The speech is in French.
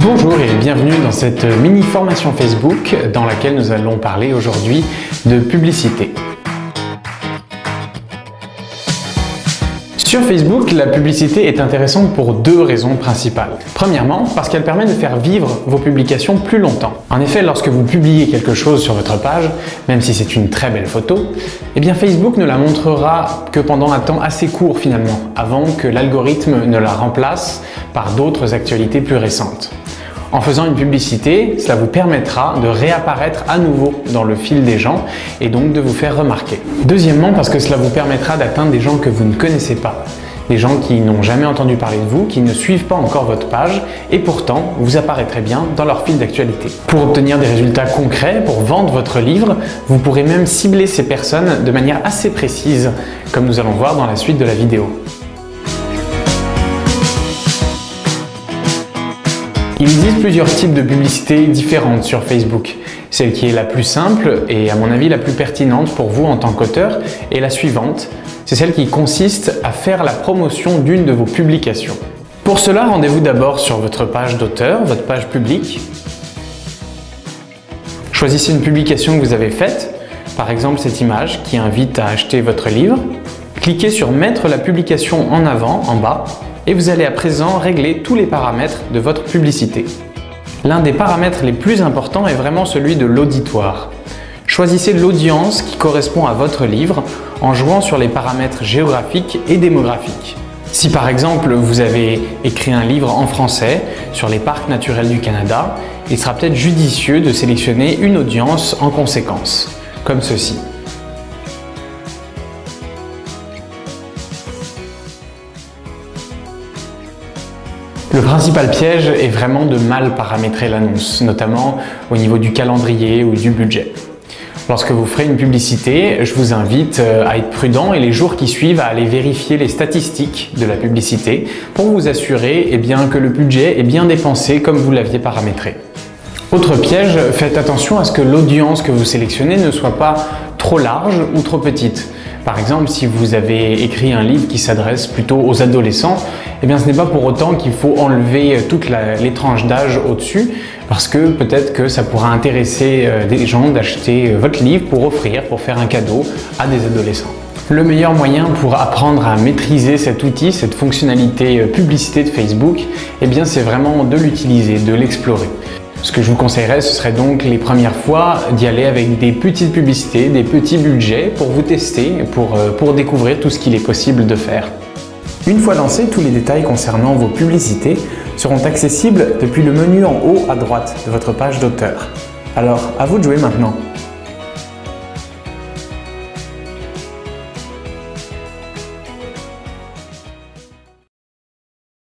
Bonjour et bienvenue dans cette mini formation Facebook dans laquelle nous allons parler aujourd'hui de publicité. Sur Facebook, la publicité est intéressante pour deux raisons principales. Premièrement, parce qu'elle permet de faire vivre vos publications plus longtemps. En effet, lorsque vous publiez quelque chose sur votre page, même si c'est une très belle photo, eh bien Facebook ne la montrera que pendant un temps assez court finalement, avant que l'algorithme ne la remplace par d'autres actualités plus récentes. En faisant une publicité, cela vous permettra de réapparaître à nouveau dans le fil des gens et donc de vous faire remarquer. Deuxièmement, parce que cela vous permettra d'atteindre des gens que vous ne connaissez pas, des gens qui n'ont jamais entendu parler de vous, qui ne suivent pas encore votre page et pourtant vous apparaîtrez bien dans leur fil d'actualité. Pour obtenir des résultats concrets, pour vendre votre livre, vous pourrez même cibler ces personnes de manière assez précise, comme nous allons voir dans la suite de la vidéo. Il existe plusieurs types de publicités différentes sur Facebook. Celle qui est la plus simple et à mon avis la plus pertinente pour vous en tant qu'auteur est la suivante. C'est celle qui consiste à faire la promotion d'une de vos publications. Pour cela, rendez-vous d'abord sur votre page d'auteur, votre page publique. Choisissez une publication que vous avez faite, par exemple cette image qui invite à acheter votre livre. Cliquez sur « Mettre la publication en avant » en bas. Et vous allez à présent régler tous les paramètres de votre publicité. L'un des paramètres les plus importants est vraiment celui de l'auditoire. Choisissez l'audience qui correspond à votre livre en jouant sur les paramètres géographiques et démographiques. Si par exemple vous avez écrit un livre en français sur les parcs naturels du Canada, il sera peut-être judicieux de sélectionner une audience en conséquence, comme ceci. Le principal piège est vraiment de mal paramétrer l'annonce, notamment au niveau du calendrier ou du budget. Lorsque vous ferez une publicité, je vous invite à être prudent et les jours qui suivent à aller vérifier les statistiques de la publicité pour vous assurer que le budget est bien dépensé comme vous l'aviez paramétré. Autre piège, faites attention à ce que l'audience que vous sélectionnez ne soit pas trop large ou trop petite. Par exemple, si vous avez écrit un livre qui s'adresse plutôt aux adolescents, ce n'est pas pour autant qu'il faut enlever toutes les tranches d'âge au-dessus, parce que peut-être que ça pourra intéresser des gens d'acheter votre livre pour offrir, pour faire un cadeau à des adolescents. Le meilleur moyen pour apprendre à maîtriser cet outil, cette fonctionnalité publicité de Facebook, c'est vraiment de l'utiliser, de l'explorer. Ce que je vous conseillerais, ce serait donc les premières fois d'y aller avec des petites publicités, des petits budgets pour vous tester, pour découvrir tout ce qu'il est possible de faire. Une fois lancés, tous les détails concernant vos publicités seront accessibles depuis le menu en haut à droite de votre page d'auteur. Alors, à vous de jouer maintenant.